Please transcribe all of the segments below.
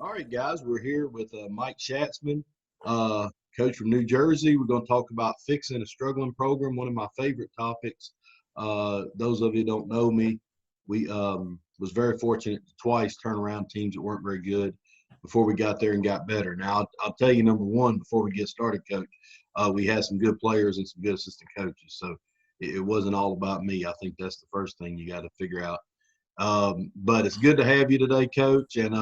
All right, guys, we're here with Mike Schatzman, coach from New Jersey. We're going to talk about fixing a struggling program, one of my favorite topics. Those of you who don't know me, we was very fortunate to twice turn around teams that weren't very good before we got there and got better. Now, I'll tell you, number one, before we get started, Coach, we had some good players and some good assistant coaches. So it wasn't all about me. I think that's the first thing you got to figure out. But it's good to have you today, Coach, and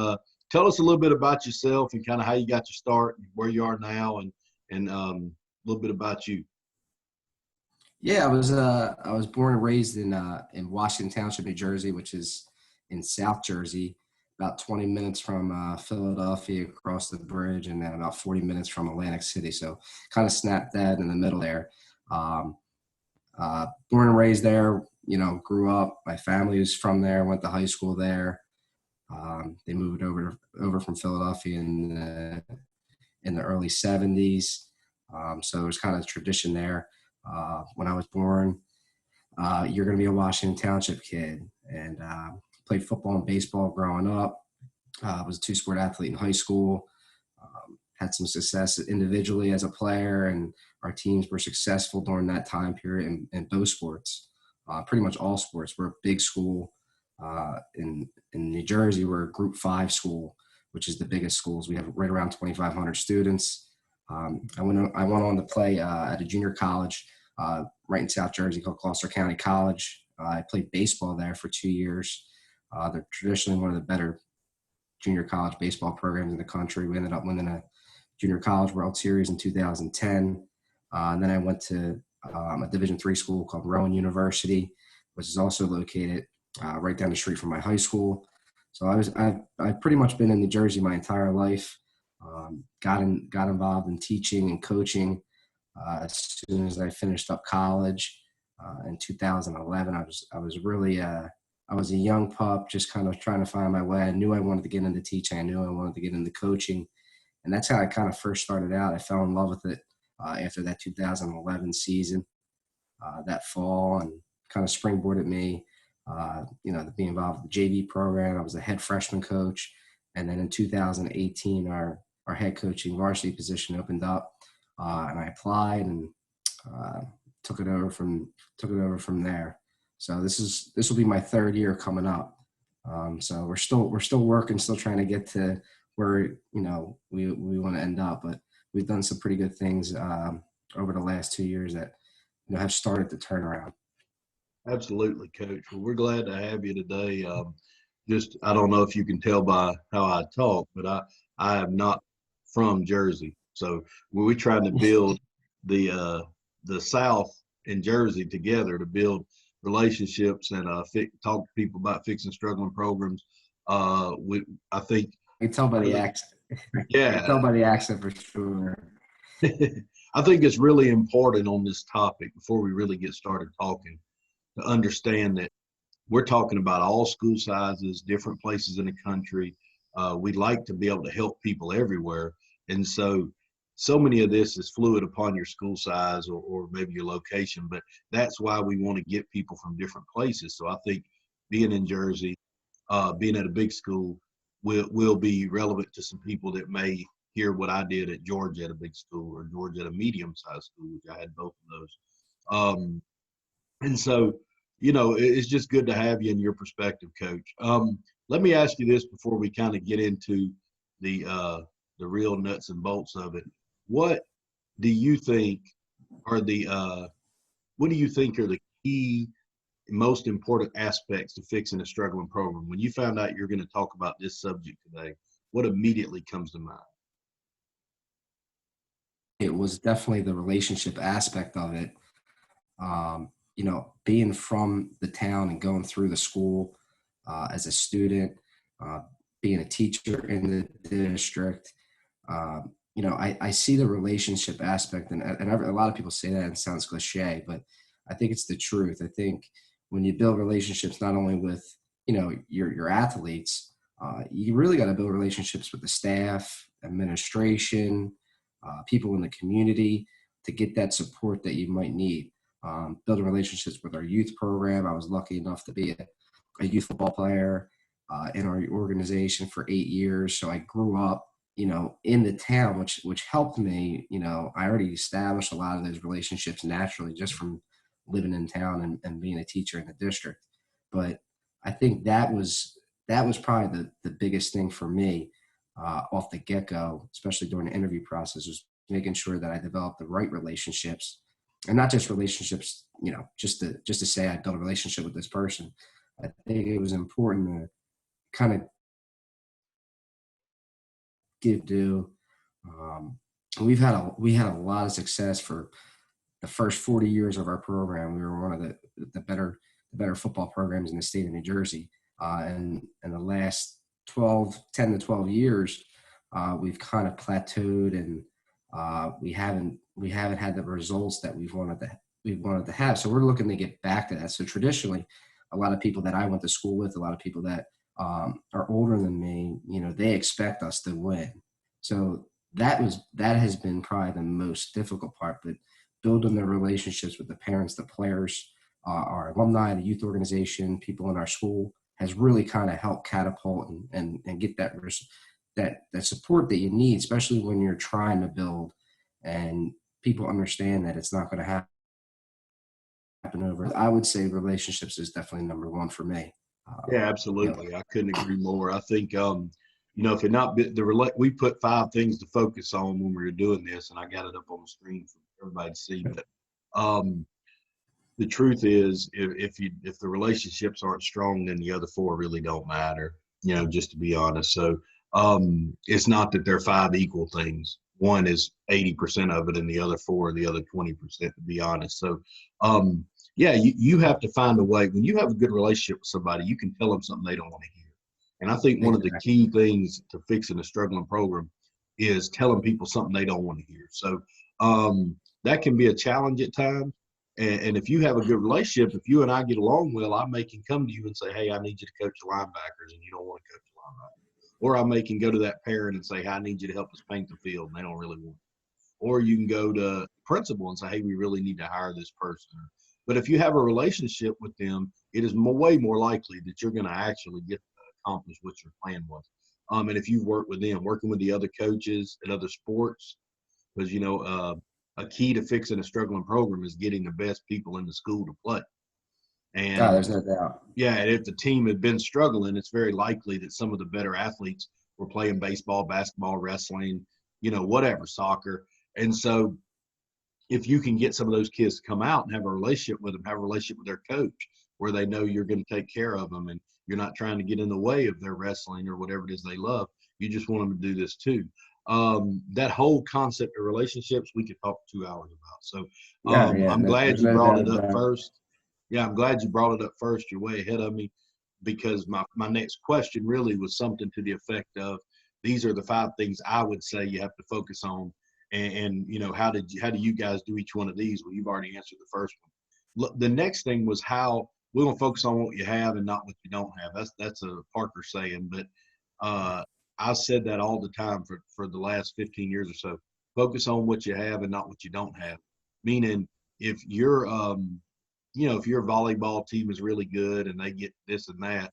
tell us a little bit about yourself and kind of how you got your start, and where you are now, and a little bit about you. Yeah, I was born and raised in Washington Township, New Jersey, which is in South Jersey, about 20 minutes from Philadelphia across the bridge, and then about 40 minutes from Atlantic City. So kind of snap that in the middle there. Um, Born and raised there, grew up. My family was from there, went to high school there. They moved over from Philadelphia in the early 70s. So it was kind of tradition there. When I was born, you're going to be a Washington Township kid, and played football and baseball growing up. Was a two-sport athlete in high school. Had some success individually as a player, and our teams were successful during that time period in both sports, pretty much all sports. We're a big school. In New Jersey, we're a Group 5 school, which is the biggest schools. We have right around 2,500 students. I went on to play at a junior college right in South Jersey called Gloucester County College. I played baseball there for 2 years. They're traditionally one of the better junior college baseball programs in the country. We ended up winning a Junior College World Series in 2010. And then I went to a Division III school called Rowan University, which is also located right down the street from my high school. So I've pretty much been in New Jersey my entire life. Got involved in teaching and coaching as soon as I finished up college in 2011. I was a young pup, just kind of trying to find my way. I knew I wanted to get into teaching. I knew I wanted to get into coaching, and that's how I kind of first started out. I fell in love with it after that 2011 season, that fall, and kind of springboarded me. To be involved with the JV program. I was a head freshman coach, and then in 2018, our head coaching varsity position opened up, and I applied and took it over from there. So this will be my third year coming up. So we're still working, still trying to get to where we want to end up, but we've done some pretty good things over the last 2 years that have started to turn around. Absolutely, Coach. Well, we're glad to have you today. I don't know if you can tell by how I talk, but I am not from Jersey. So we tried to build the South and Jersey together to build relationships and talk to people about fixing struggling programs. I think You can tell by the accent. Yeah. You can tell by the accent for sure. I think it's really important on this topic before we really get started talking to understand that we're talking about all school sizes, different places in the country. We'd like to be able to help people everywhere. And so many of this is fluid upon your school size or maybe your location, but that's why we want to get people from different places. So I think being in Jersey, being at a big school will be relevant to some people that may hear what I did at Georgia at a big school or Georgia at a medium-sized school, which I had both of those. And so, it's just good to have you in your perspective, Coach. Let me ask you this before we kind of get into the real nuts and bolts of it. What do you think are the key, most important aspects to fixing a struggling program? When you found out you're going to talk about this subject today, what immediately comes to mind? It was definitely the relationship aspect of it. Being from the town and going through the school as a student, being a teacher in the district, I see the relationship aspect, and a lot of people say that and it sounds cliche, but I think it's the truth. I think when you build relationships, not only with, your athletes, you really got to build relationships with the staff, administration, people in the community to get that support that you might need. Building relationships with our youth program. I was lucky enough to be a youth football player in our organization for 8 years. So I grew up, in the town, which helped me. I already established a lot of those relationships naturally just from living in town and being a teacher in the district. But I think that was probably the biggest thing for me off the get-go, especially during the interview process, was making sure that I developed the right relationships, and not just relationships, just to say I built a relationship with this person. I think it was important to kind of give due. Um, we had a lot of success for the first 40 years of our program. We were one of the better football programs in the state of New Jersey. And in the last 10 to 12 years, we've kind of plateaued, and we haven't had the results that we wanted to have. So we're looking to get back to that. So traditionally, a lot of people that I went to school with, a lot of people that are older than me, they expect us to win. So that has been probably the most difficult part. But building the relationships with the parents, the players, our alumni, the youth organization, people in our school has really kind of helped catapult and get that support that you need, especially when you're trying to build and people understand that it's not going to happen over. I would say relationships is definitely number one for me. Yeah, absolutely. I couldn't agree more. I think, if it not been we put 5 things to focus on when we were doing this, and I got it up on the screen for everybody to see. But the truth is, if the relationships aren't strong, then the other 4 really don't matter. Just to be honest. So it's not that they're 5 equal things. One is 80% of it, and the other 4 are the other 20%. To be honest. So yeah, you have to find a way. When you have a good relationship with somebody, you can tell them something they don't want to hear. And I think one of the key things to fixing a struggling program is telling people something they don't want to hear. So that can be a challenge at times. And if you have a good relationship, if you and I get along well, I may can come to you and say, hey, I need you to coach the linebackers, and you don't want to coach the linebackers. Or I may can go to that parent and say, hey, I need you to help us paint the field, and they don't really want it. Or you can go to principal and say, hey, we really need to hire this person. But if you have a relationship with them, it is way more likely that you're going to actually get to accomplish what your plan was. And if you work with them, working with the other coaches at other sports, because, a key to fixing a struggling program is getting the best people in the school to play. And there's no doubt. Yeah, and if the team had been struggling, it's very likely that some of the better athletes were playing baseball, basketball, wrestling, whatever, soccer. And so if you can get some of those kids to come out and have a relationship with them, have a relationship with their coach where they know you're going to take care of them and you're not trying to get in the way of their wrestling or whatever it is they love. You just want them to do this too. That whole concept of relationships, we could talk 2 hours about. So I'm glad you brought it up first. Yeah, I'm glad you brought it up first. You're way ahead of me, because my next question really was something to the effect of, these are the 5 things I would say you have to focus on. And how do you guys do each one of these? Well, you've already answered the first one. Look, the next thing was how we're going to focus on what you have and not what you don't have. That's a Parker saying, but I said that all the time for the last 15 years or so. Focus on what you have and not what you don't have. Meaning, if your if your volleyball team is really good and they get this and that,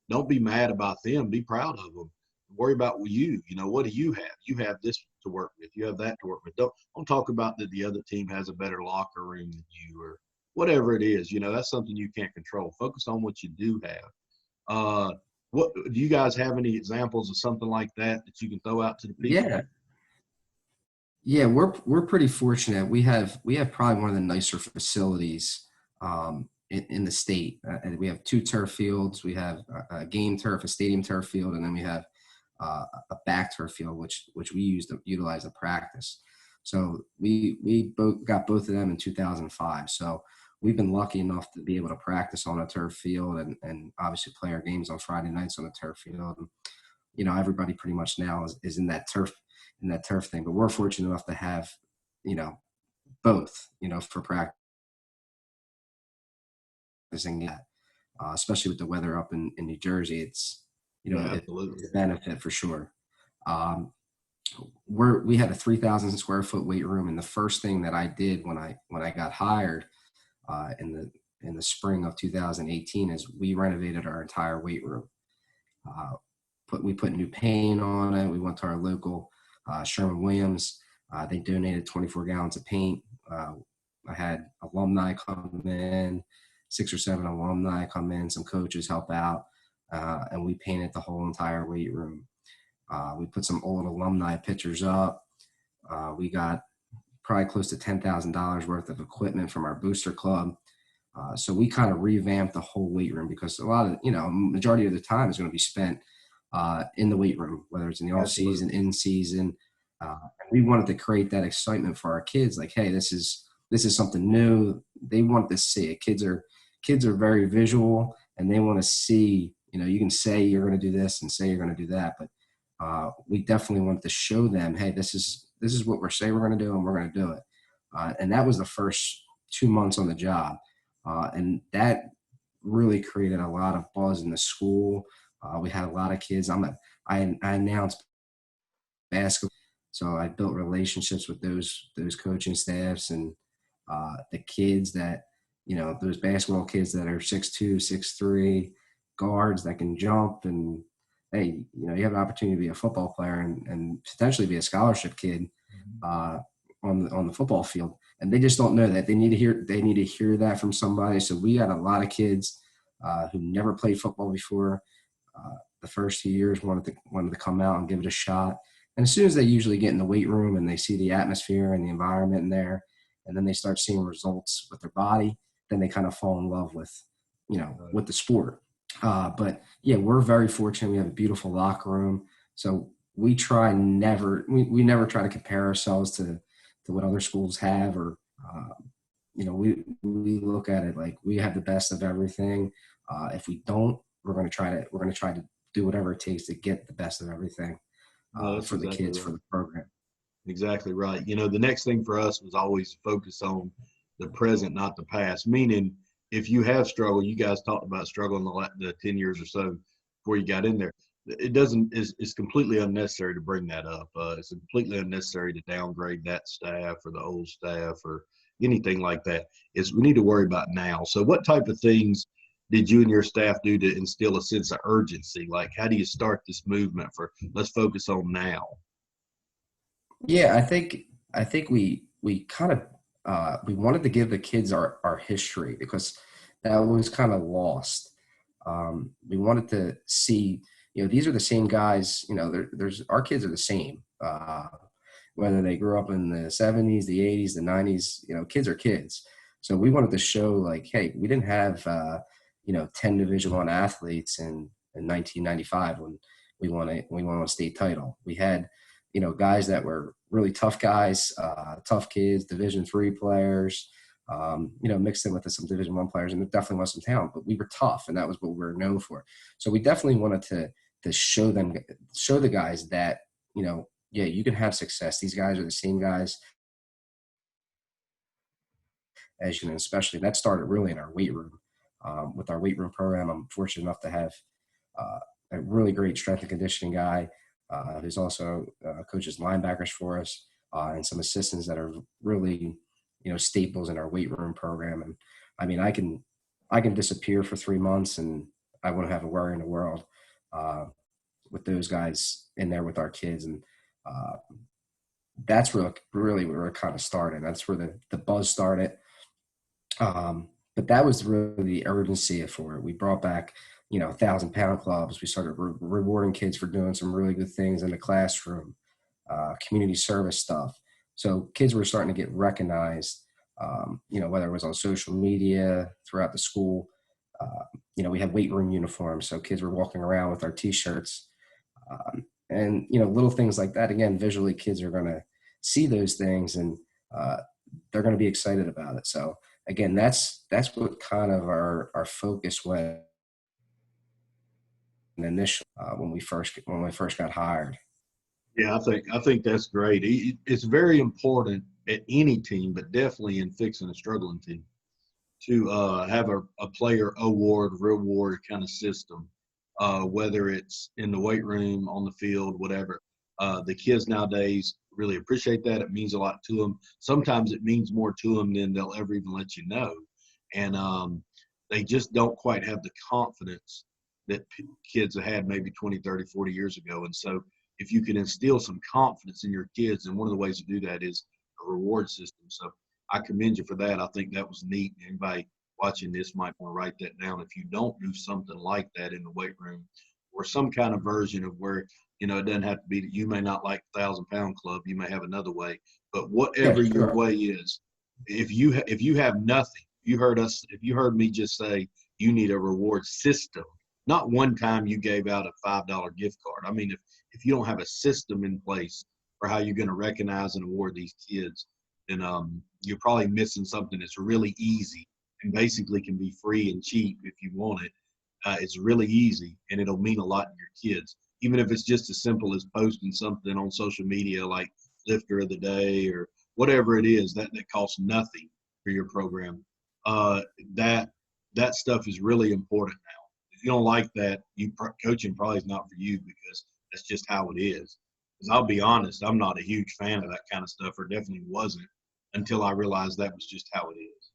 don't be mad about them. Be proud of them. Worry about you. What do you have? You have this to work with. You have that to work with. Don't talk about that the other team has a better locker room than you or whatever it is. That's something you can't control. Focus on what you do have. What do you guys have any examples of something like that you can throw out to the people? Yeah, we're pretty fortunate. We have probably one of the nicer facilities in the state. And we have 2 turf fields. We have a game turf, a stadium turf field, and then we have a back turf field, which we utilize to practice. So we got both of them in 2005. So we've been lucky enough to be able to practice on a turf field and obviously play our games on Friday nights on the turf field. And, everybody pretty much now is in that turf thing. But we're fortunate enough to have, both, for practicing that, especially with the weather up in New Jersey. It's, it's a benefit for sure. We had a 3,000 square foot weight room, and the first thing that I did when I got hired in the spring of 2018 is we renovated our entire weight room. We put new paint on it. We went to our local Sherwin-Williams. They donated 24 gallons of paint. I had alumni come in, 6 or 7 alumni come in, some coaches help out, and we painted the whole entire weight room. We put some old alumni pictures up. We got probably close to $10,000 worth of equipment from our booster club. So we kind of revamped the whole weight room because a lot of, majority of the time is going to be spent in the weight room, whether it's in the off season, in season. And we wanted to create that excitement for our kids. Like, hey, this is something new. They want to see it. Kids are very visual, and they want to see, you can say you're going to do this and say you're going to do that, but we definitely wanted to show them, hey, this is what we're saying we're going to do, and we're going to do it. And that was the first 2 months on the job. And that really created a lot of buzz in the school. We had a lot of kids. I announced basketball, so I built relationships with those coaching staffs and the kids that, those basketball kids that are 6'2", 6'3", guards that can jump, and hey, you have an opportunity to be a football player and potentially be a scholarship kid on the football field. And they just don't know that. They need to hear that from somebody. So we had a lot of kids who never played football before. The first 2 years wanted to come out and give it a shot. And as soon as they usually get in the weight room and they see the atmosphere and the environment in there, and then they start seeing results with their body, then they kind of fall in love with, with the sport. But yeah, we're very fortunate. We have a beautiful locker room. So we never try to compare ourselves to what other schools have, or, we look at it like we have the best of everything. If we don't, we're going to try to do whatever it takes to get the best of everything for the kids, for the program. Exactly right. The next thing for us was always focus on the present, not the past, meaning if you have struggled, you guys talked about struggling the 10 years or so before you got in there. It's completely unnecessary to bring that up. It's completely unnecessary to downgrade that staff or the old staff or anything like that. We need to worry about now. So what type of things did you and your staff do to instill a sense of urgency? Like, how do you start this movement for let's focus on now? Yeah, I think we kind of we wanted to give the kids our history because that was kind of lost. We wanted to see, these are the same guys. There's our kids are the same, whether they grew up in the 70s, the 80s, the 90s. Kids are kids. So we wanted to show, like, hey, we didn't have 10 Division I athletes in 1995 when we won a state title. We had guys that were really tough guys, tough kids, Division III players, mixed in with some Division I players, and there definitely was some talent, but we were tough, and that was what we were known for. So we definitely wanted to show the guys that, yeah, you can have success. These guys are the same guys as especially that started really in our weight room. With our weight room program, I'm fortunate enough to have a really great strength and conditioning guy who's also coaches linebackers for us, and some assistants that are really, staples in our weight room program. And I mean, I can disappear for 3 months and I wouldn't have a worry in the world with those guys in there with our kids. And that's really where it kind of started. That's where the buzz started. But that was really the urgency for it. We brought back, 1,000-pound clubs. We started rewarding kids for doing some really good things in the classroom, community service stuff. So kids were starting to get recognized, whether it was on social media, throughout the school. We had weight room uniforms, so kids were walking around with our T-shirts. And little things like that. Again, visually, kids are going to see those things, and they're going to be excited about it. So again, that's what kind of our focus went initially when we first got hired. Yeah, I think that's great. It's very important at any team, but definitely in fixing a struggling team, to have a player award reward kind of system, whether it's in the weight room, on the field, whatever. The kids nowadays really appreciate that. It means a lot to them. Sometimes it means more to them than they'll ever even let you know. And they just don't quite have the confidence that kids had maybe 20, 30, 40 years ago. And so if you can instill some confidence in your kids, and one of the ways to do that is a reward system. So I commend you for that. I think that was neat. Anybody watching this might want to write that down. If you don't do something like that in the weight room, or some kind of version of where, it doesn't have to be that you may not like 1,000-pound club, you may have another way, but Yeah, whatever your sure. way is, if you have nothing, if you heard me just say you need a reward system, not one time you gave out a $5 gift card. I mean, if you don't have a system in place for how you're going to recognize and award these kids, then you're probably missing something that's really easy and basically can be free and cheap if you want it. It's really easy, and it'll mean a lot to your kids, even if it's just as simple as posting something on social media like lifter of the day or whatever it is that costs nothing for your program. Uh, that that stuff is really important now. If you don't like that, coaching probably is not for you, because that's just how it is. Because I'll be honest, I'm not a huge fan of that kind of stuff, or definitely wasn't until I realized that was just how it is,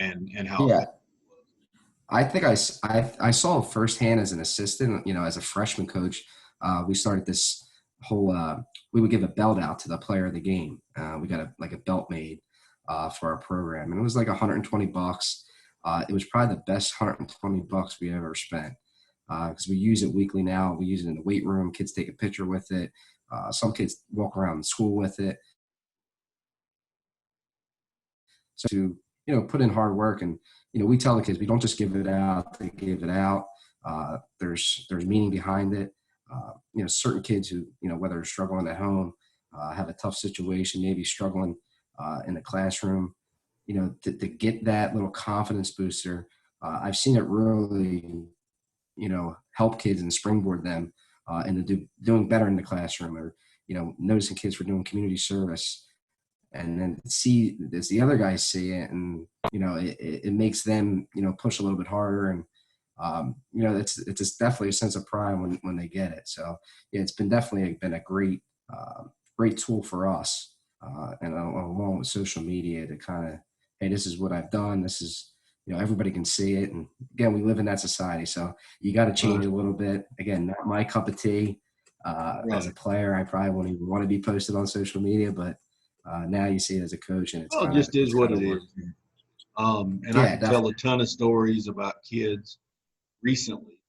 and how Yeah. effective it was. I think I saw him firsthand as an assistant, as a freshman coach. We started this whole, we would give a belt out to the player of the game. We got a belt made for our program, and it was like $120. It was probably the best $120 we ever spent, because we use it weekly now. We use it in the weight room. Kids take a picture with it. Some kids walk around school with it. So to put in hard work, and we tell the kids, we don't just give it out to give it out. There's meaning behind it. Certain kids who whether they're struggling at home, have a tough situation, maybe struggling in the classroom, to get that little confidence booster. I've seen it really help kids and springboard them into doing better in the classroom, or noticing kids for doing community service, and then see as the other guys see it, and it makes them push a little bit harder, and it's definitely a sense of pride when they get it. So yeah, it's definitely been a great tool for us, and along with social media, to kind of, hey, this is what I've done, this is, everybody can see it. And again, we live in that society, so you got to change Right, a little bit. Again, not my cup of tea. As a right. player, I probably won't even want to be posted on social media, but now you see it as a coach, and Well, it just it's is what kind of it is. worked. And I Yeah, could tell a definitely. ton of stories about kids recently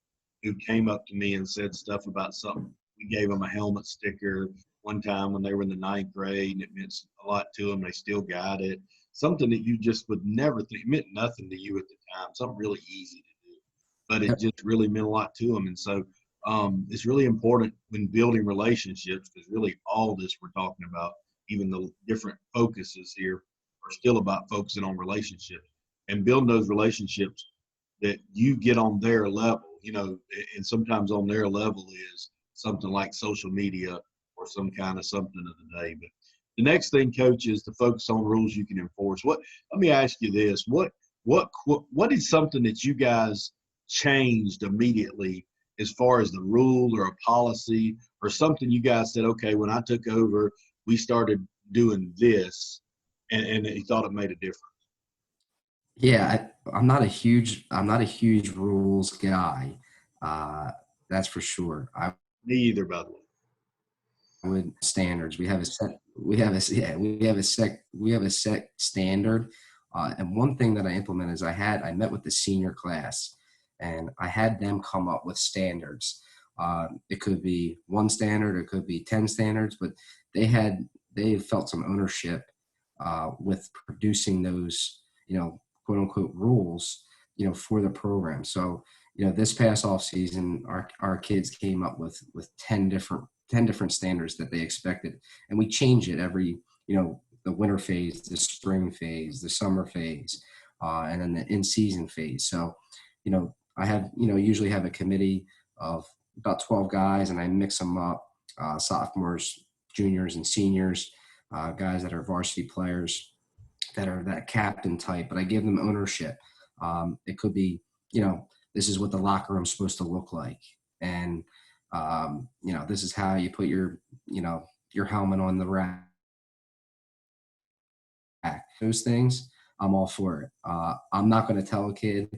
who came up to me and said stuff about something. We gave them a helmet sticker one time when they were in the ninth grade, and it meant a lot to them. They still got it. Something that you just would never think, it meant nothing to you at the time, something really easy to do, but it Yep. just really meant a lot to them. And so it's really important when building relationships, because really all this we're talking about, even the different focuses here, are still about focusing on relationships and building those relationships that you get on their level, and sometimes on their level is something like social media or some kind of something of the day. But the next thing, coach, is to focus on rules you can enforce. Let me ask you this. What is something that you guys changed immediately as far as the rule or a policy, or something you guys said, okay, when I took over, we started doing this, and you thought it made a difference? Yeah, I'm not a huge rules guy. Uh, that's for sure. I Me either, by the way. would standards. We have a set standard. And one thing that I implement is I met with the senior class, and I had them come up with standards. It could be one standard, it could be 10 standards, but they felt some ownership with producing those, quote unquote rules, for the program. So, this past off season, our kids came up with 10 different standards that they expected, and we change it every, the winter phase, the spring phase, the summer phase, and then the in-season phase. So, I have, usually have a committee of about 12 guys, and I mix them up, sophomores, juniors, and seniors, guys that are varsity players, that are that captain type, but I give them ownership. It could be, this is what the locker room's supposed to look like. And, this is how you put your helmet on the rack. Those things, I'm all for it. I'm not going to tell a kid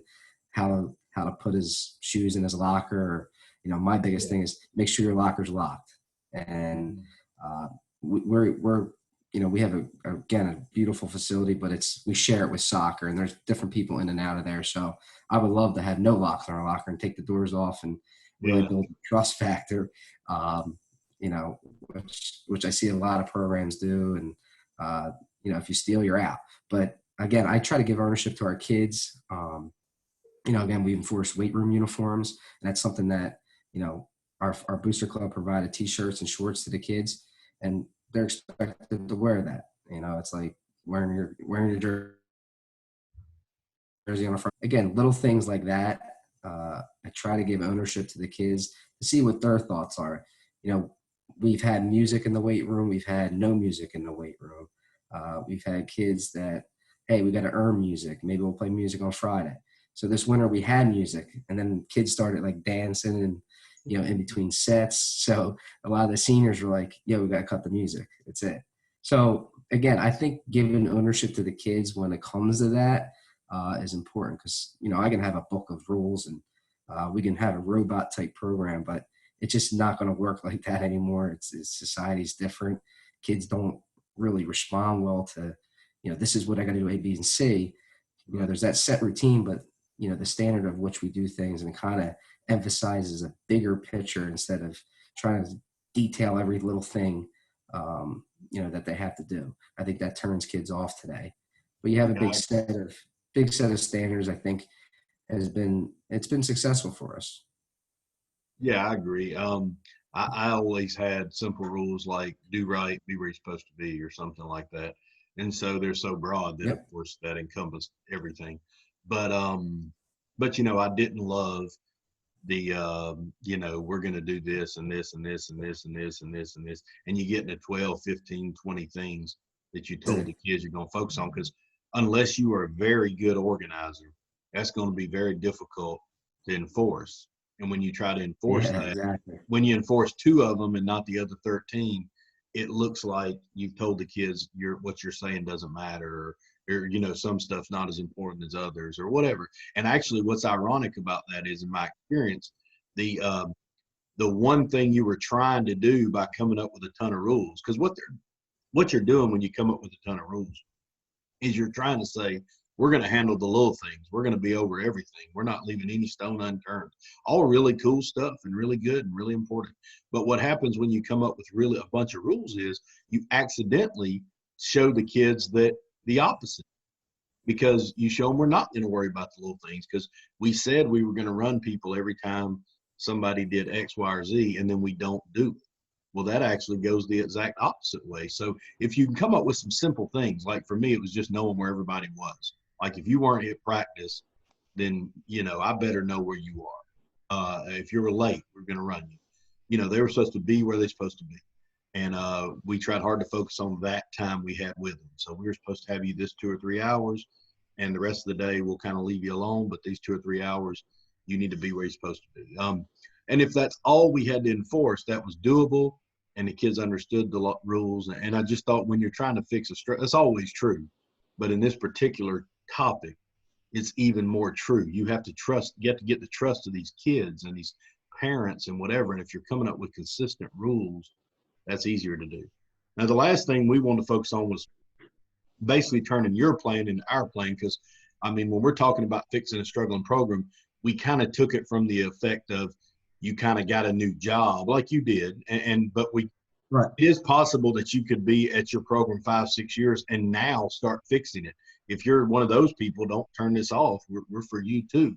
how how to put his shoes in his locker. Or, my biggest thing is make sure your locker's locked. And we're we have again a beautiful facility, but we share it with soccer, and there's different people in and out of there. So I would love to have no locks on our locker and take the doors off and really build a trust factor. Which I see a lot of programs do, and if you steal, you're out. But again, I try to give ownership to our kids. Again, we enforce weight room uniforms, and that's something that our booster club provided T-shirts and shorts to the kids, and they're expected to wear that. It's like wearing your jersey on the front. Again, little things like that. I try to give ownership to the kids to see what their thoughts are. We've had music in the weight room. We've had no music in the weight room. We've had kids that, hey, we got to earn music. Maybe we'll play music on Friday. So this winter we had music, and then kids started like dancing and, in between sets. So a lot of the seniors were like, yeah, we got to cut the music. That's it. So again, I think giving ownership to the kids when it comes to that is important, because, I can have a book of rules and we can have a robot type program, but it's just not going to work like that anymore. It's society's different. Kids don't really respond well to, this is what I got to do, A, B, and C. There's that set routine, but, the standard of which we do things, and kind of emphasizes a bigger picture instead of trying to detail every little thing, that they have to do. I think that turns kids off today. But you have a big set of standards. I think it's been successful for us. Yeah, I agree. I always had simple rules like do right, be where you're supposed to be, or something like that. And so they're so broad that, of course, that encompassed everything. But I didn't love the, we're going to do this and this and this and this and this and this and this. And you get into 12, 15, 20 things that you told the kids you're going to focus on, because unless you are a very good organizer, that's going to be very difficult to enforce. And when you try to enforce when you enforce 2 of them and not the other 13, it looks like you've told the kids what you're saying doesn't matter, or some stuff's not as important as others, or whatever. And actually, what's ironic about that is, in my experience, the one thing you were trying to do by coming up with a ton of rules, because what you're doing when you come up with a ton of rules is you're trying to say, we're going to handle the little things. We're going to be over everything. We're not leaving any stone unturned. All really cool stuff and really good and really important. But what happens when you come up with really a bunch of rules is you accidentally show the kids that the opposite, because you show them we're not going to worry about the little things, because we said we were going to run people every time somebody did X, Y, or Z, and then we don't do it. Well, that actually goes the exact opposite way. So if you can come up with some simple things, like for me, it was just knowing where everybody was. Like if you weren't at practice, then, I better know where you are. If you were late, we're going to run you. They were supposed to be where they're supposed to be. And we tried hard to focus on that time we had with them. So we were supposed to have you this 2 or 3 hours, and the rest of the day we'll kind of leave you alone. But these 2 or 3 hours, you need to be where you're supposed to be. And if that's all we had to enforce, that was doable, and the kids understood the rules. And I just thought, when you're trying to fix that's always true. But in this particular topic, it's even more true. You have to get the trust of these kids and these parents and whatever. And if you're coming up with consistent rules, that's easier to do. Now, the last thing we wanted to focus on was basically turning your plan into our plan, because, when we're talking about fixing a struggling program, we kind of took it from the effect of you kind of got a new job like you did. But it is possible that you could be at your program 5-6 years and now start fixing it. If you're one of those people, don't turn this off. We're for you too.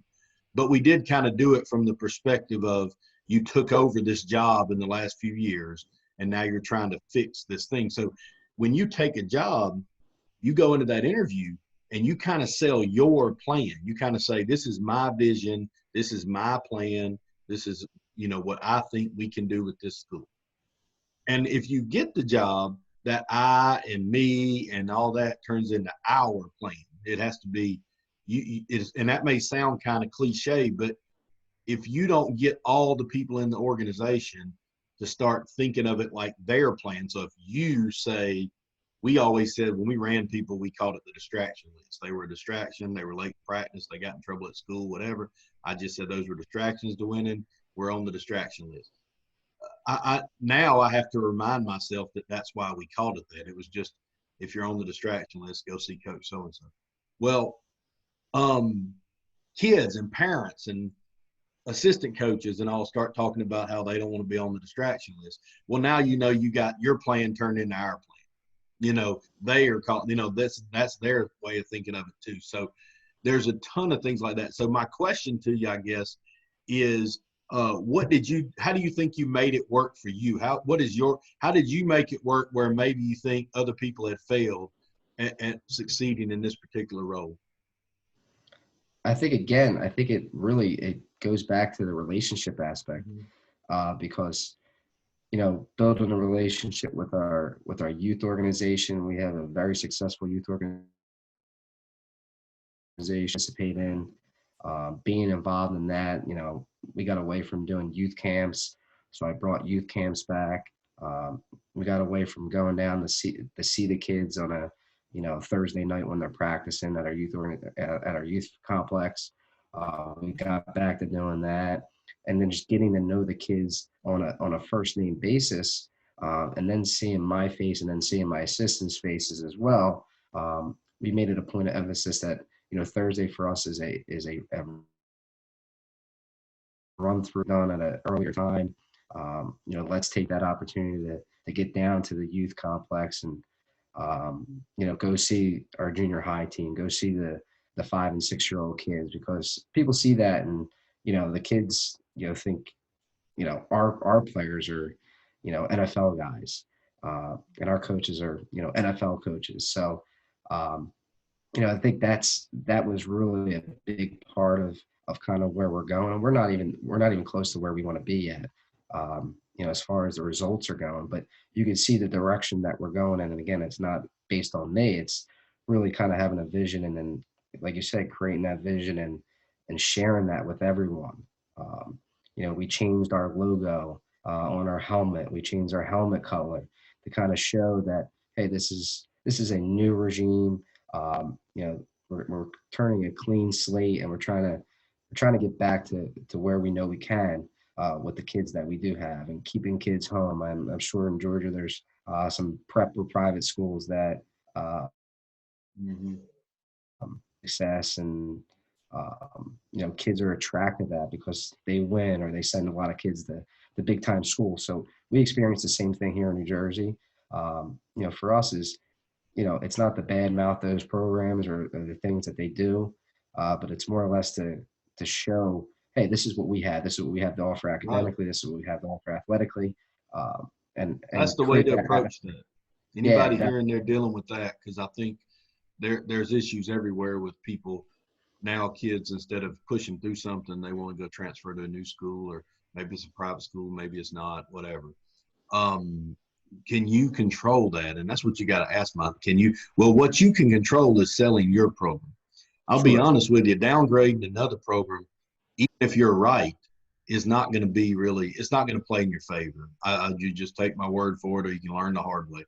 But we did kind of do it from the perspective of, you took over this job in the last few years, and now you're trying to fix this thing. So when you take a job, you go into that interview and you kind of sell your plan. You kind of say, this is my vision. This is my plan. This is, what I think we can do with this school. And if you get the job, that I and me and all that turns into our plan. It has to be, and that may sound kind of cliche, but if you don't get all the people in the organization to start thinking of it like their plan. So if you say, we always said when we ran people, we called it the distraction list. They were a distraction. They were late to practice. They got in trouble at school, whatever. I just said those were distractions to winning. We're on the distraction list. Now I have to remind myself that that's why we called it that. It was just, if you're on the distraction list, go see Coach so and so. Well, kids and parents and assistant coaches and all start talking about how they don't want to be on the distraction list. Well, now you got your plan turned into our plan. They are called. That's their way of thinking of it too. So there's a ton of things like that. So my question to you, I guess, is how do you think you made it work for you? How did you make it work where maybe you think other people had failed at succeeding in this particular role? I think it goes back to the relationship aspect, because building a relationship with our youth organization. We have a very successful youth organization. Participate in, being involved in that. We got away from doing youth camps, so I brought youth camps back. We got away from going down to see the kids on a Thursday night when they're practicing at our youth complex. We got back to doing that, and then just getting to know the kids on a first name basis, and then seeing my face and then seeing my assistants' faces as well. We made it a point of emphasis that Thursday for us is a run through done at an earlier time. Let's take that opportunity to get down to the youth complex and go see our junior high team, go see the 5 and 6 year old kids, because people see that and the kids think our players are NFL guys, and our coaches are NFL coaches. So I think that was really a big part of kind of where we're going. We're not even close to where we want to be yet, as far as the results are going. But you can see the direction that we're going in. And again, it's not based on me. It's really kind of having a vision, and then, like you said, creating that vision and sharing that with everyone. We changed our logo on our helmet. We changed our helmet color to kind of show that, hey, this is a new regime. We're turning a clean slate, and we're trying to get back to where we know we can, with the kids that we do have, and keeping kids home. I'm sure in Georgia there's some prep or private schools that Mm-hmm. success, and kids are attracted to that because they win, or they send a lot of kids to the big time school. So we experience the same thing here in New Jersey. For us is, it's not to bad mouth those programs or the things that they do, but it's more or less to show, hey, this is what we have. This is what we have to offer Right. academically. This is what we have to offer athletically, and That's the way create to that. approach that. Yeah, Anybody hearing they're dealing with that, because I think there's issues everywhere with people now. Kids, instead of pushing through something, they want to go transfer to a new school, or maybe it's a private school, maybe it's not, whatever. Can you control that? And that's what you got to ask, Mike. What you can control is selling your program. I'll be sure. honest with you, downgrading another program, even if you're right, is not going to be really, it's not going to play in your favor. You just take my word for it, or you can learn the hard way.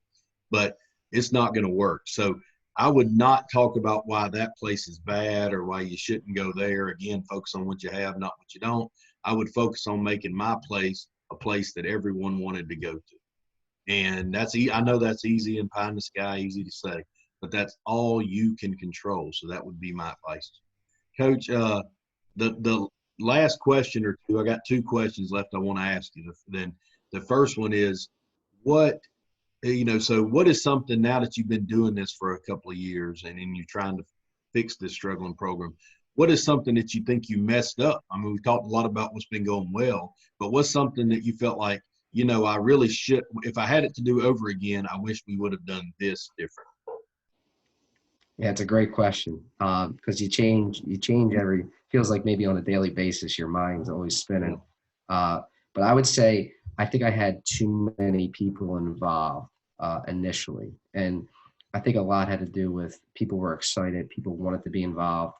But it's not going to work. So I would not talk about why that place is bad or why you shouldn't go there. Again, focus on what you have, not what you don't. I would focus on making my place a place that everyone wanted to go to. And I know that's easy and pie in the sky, easy to say, but that's all you can control. So that would be my advice. Coach, the last question or two, I got two questions left I want to ask you. Then the first one is, what is something, now that you've been doing this for a couple of years and you're trying to fix this struggling program, what is something that you think you messed up? I mean, we've talked a lot about what's been going well, but what's something that you felt like, I really should, if I had it to do over again, I wish we would have done this different? Yeah, it's a great question, because you change feels like maybe on a daily basis, your mind's always spinning. But I would say, I think I had too many people involved initially. And I think a lot had to do with people were excited, people wanted to be involved.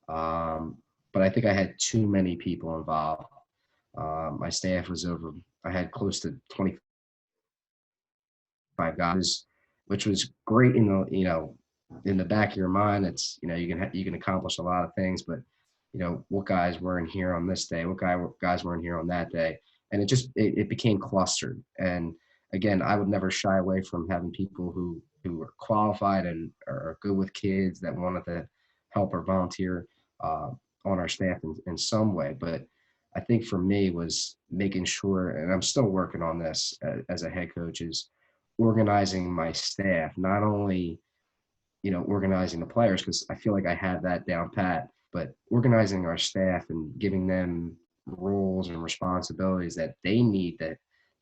But I think I had too many people involved. My staff was I had close to 25 guys. which was great in in the back of your mind. It's, you can accomplish a lot of things, but what guys weren't here on this day, guys weren't here on that day. And it became clustered. And again, I would never shy away from having people who were qualified and are good with kids that wanted to help or volunteer on our staff in some way. But I think for me was making sure, and I'm still working on this as a head coach, is organizing my staff, not only organizing the players, because I feel like I have that down pat, but organizing our staff and giving them roles and responsibilities that they need,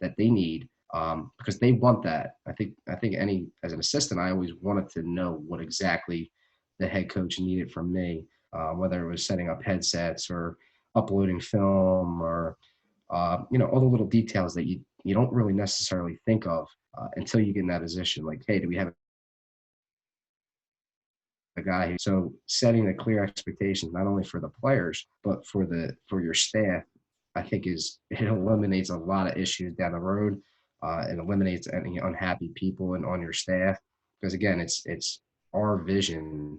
because they want that. I think as an assistant, I always wanted to know what exactly the head coach needed from me, whether it was setting up headsets or uploading film or all the little details that you don't really necessarily think of until you get in that position. Like, hey, do we have a guy who, so setting the clear expectations not only for the players but for your staff, I think it eliminates a lot of issues down the road. It eliminates any unhappy people and on your staff, because again, it's our vision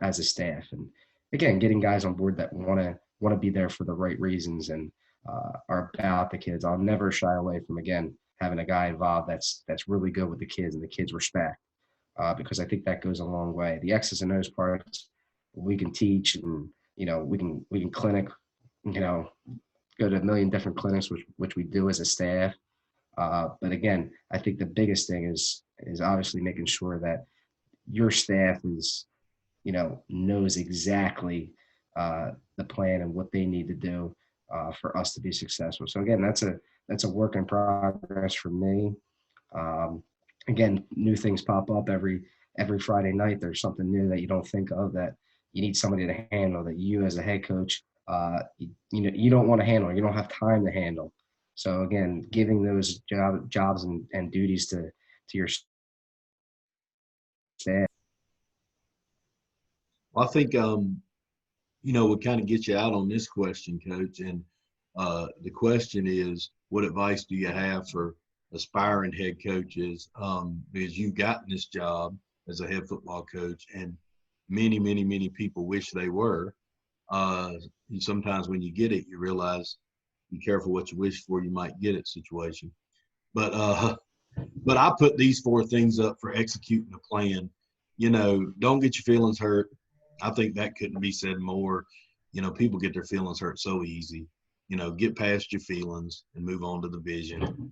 as a staff, and again, getting guys on board that want to be there for the right reasons and are about the kids. I'll never shy away from, again, having a guy involved that's really good with the kids and the kids respect, because I think that goes a long way. The X's and O's parts we can teach, and we can clinic, go to a million different clinics, which we do as a staff. But again, I think the biggest thing is obviously making sure that your staff knows exactly the plan and what they need to do for us to be successful. So again, that's a work in progress for me. Um, Again, new things pop up every Friday night. There's something new that you don't think of that you need somebody to handle, that you as a head coach, you don't want to handle. You don't have time to handle. So again, giving those jobs and duties to your staff. Well, I think what kind of gets you out on this question, Coach, and the question is, what advice do you have for aspiring head coaches? Because you've gotten this job as a head football coach, and many, many, many people wish they were. And sometimes when you get it, you realize, be careful what you wish for, you might get it situation. But I put these 4 things up for executing a plan. Don't get your feelings hurt. I think that couldn't be said more. People get their feelings hurt so easy. Get past your feelings and move on to the vision.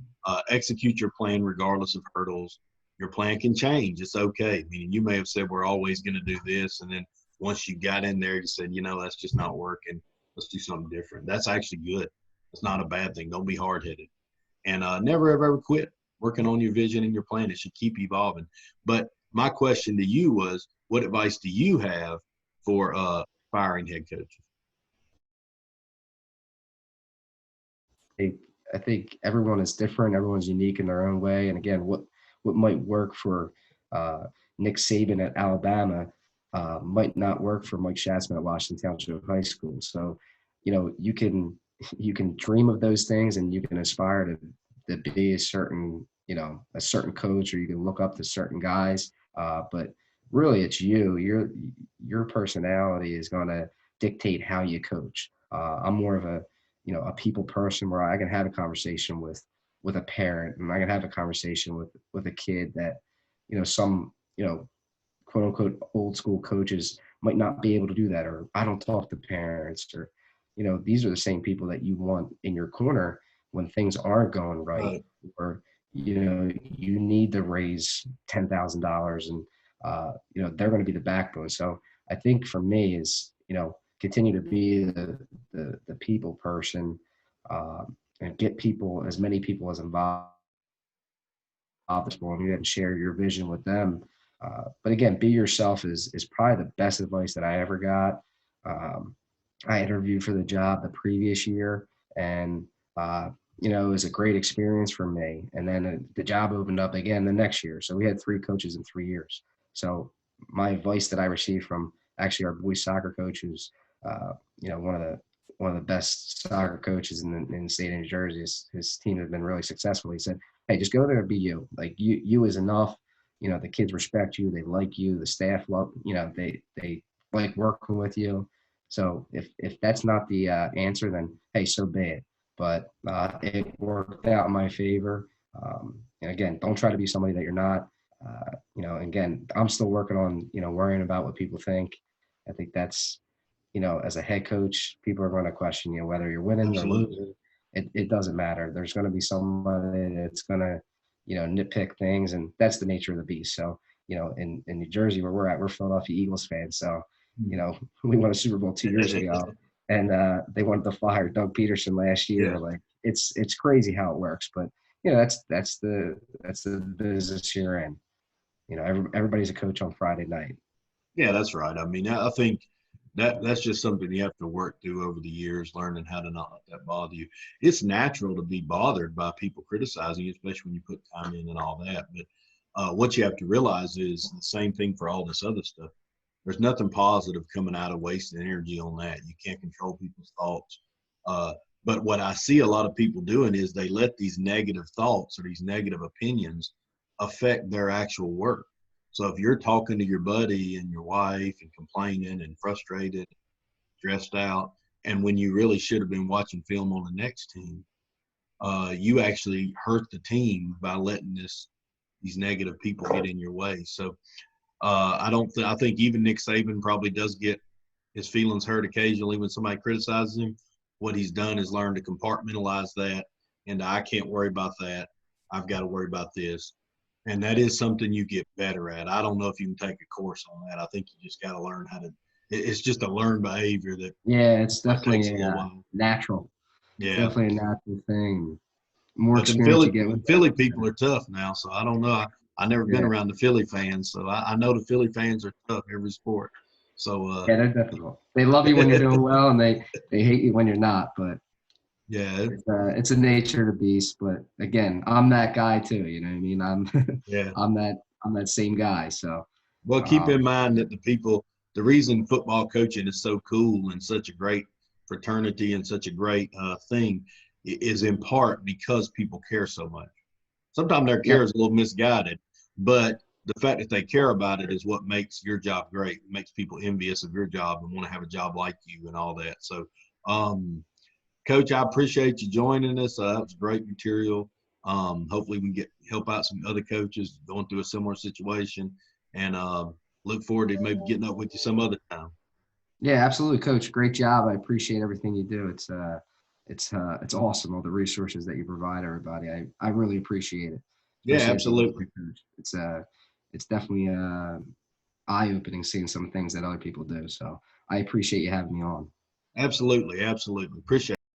Execute your plan regardless of hurdles. Your plan can change. It's okay. Meaning, you may have said, we're always going to do this. And then once you got in there, you said, that's just not working. Let's do something different. That's actually good. It's not a bad thing. Don't be hard-headed. And never, ever quit working on your vision and your plan. It should keep evolving. But my question to you was, what advice do you have for aspiring head coaches? I think everyone is different. Everyone's unique in their own way. And again, what might work for Nick Saban at Alabama might not work for Mike Schatzman at Washington Township High School. So, you can dream of those things, and you can aspire to be a certain coach, or you can look up to certain guys. But really, it's you. Your personality is going to dictate how you coach. I'm more of a people person, where I can have a conversation with a parent, and I can have a conversation with a kid that some quote unquote old school coaches might not be able to do that, or I don't talk to parents, or these are the same people that you want in your corner when things aren't going right, or you need to raise $10,000, and they're going to be the backbone. So I think for me is continue to be the people person, and get people, as many people as involved as possible, and share your vision with them. But again, be yourself is probably the best advice that I ever got. I interviewed for the job the previous year, and it was a great experience for me. And then the job opened up again the next year. So we had 3 coaches in 3 years. So my advice that I received from actually our boys soccer coach, who's one of one of the best soccer coaches in the state of New Jersey. His team has been really successful. He said, "Hey, just go there and be you. Like you is enough. You know, the kids respect you. They like you. The staff love. You know, they like working with you. So if that's not the answer, then hey, so be it. But it worked out in my favor. And again, don't try to be somebody that you're not. You know, again, I'm still working on worrying about what people think. I think that's as a head coach, people are going to question you whether you're winning or Absolutely. losing. It doesn't matter. There's going to be somebody that's going to nitpick things, and that's the nature of the beast. So in New Jersey where we're at, we're Philadelphia Eagles fans. So we won a Super Bowl 2 years ago, and they wanted to fire Doug Peterson last year. Yeah. Like it's crazy how it works, but that's the business you're in. Everybody's a coach on Friday night. Yeah, that's right. I mean, I think that's just something you have to work through over the years, learning how to not let that bother you. It's natural to be bothered by people criticizing you, especially when you put time in and all that. But what you have to realize is the same thing for all this other stuff. There's nothing positive coming out of wasting energy on that. You can't control people's thoughts. But what I see a lot of people doing is they let these negative thoughts or these negative opinions affect their actual work. So if you're talking to your buddy and your wife and complaining and frustrated, stressed out, and when you really should have been watching film on the next team, you actually hurt the team by letting these negative people get in your way. So I think even Nick Saban probably does get his feelings hurt occasionally when somebody criticizes him. What he's done is learn to compartmentalize that, and I can't worry about that. I've got to worry about this. And that is something you get better at. I don't know if you can take a course on that. I think you just got to learn how to. It's just a learned behavior that It's takes a definitely little while. natural. It's Yeah, definitely a natural thing. More but experience you get with The Philly people are tough now. So I don't know. I never been yeah. around the Philly fans, so I know the Philly fans are tough every sport. So Yeah, they're difficult. They love you when you're doing well, and they hate you when you're not. But yeah, it's a nature of the beast. But again, I'm that guy too. You know what I mean? I'm yeah. I'm that same guy. So Well, keep um, in mind that the reason football coaching is so cool and such a great fraternity and such a great thing is in part because people care so much. Sometimes their care yep. is a little misguided, but the fact that they care about it is what makes your job great. It makes people envious of your job and want to have a job like you and all that. So, Coach, I appreciate you joining us. That was great material. Hopefully, we can help out some other coaches going through a similar situation, and look forward to maybe getting up with you some other time. Yeah, absolutely, Coach. Great job. I appreciate everything you do. It's awesome all the resources that you provide everybody. I really appreciate it, Yeah, especially as a absolutely. coach. It's definitely eye opening seeing some things that other people do. So I appreciate you having me on. Absolutely. Absolutely. Appreciate it.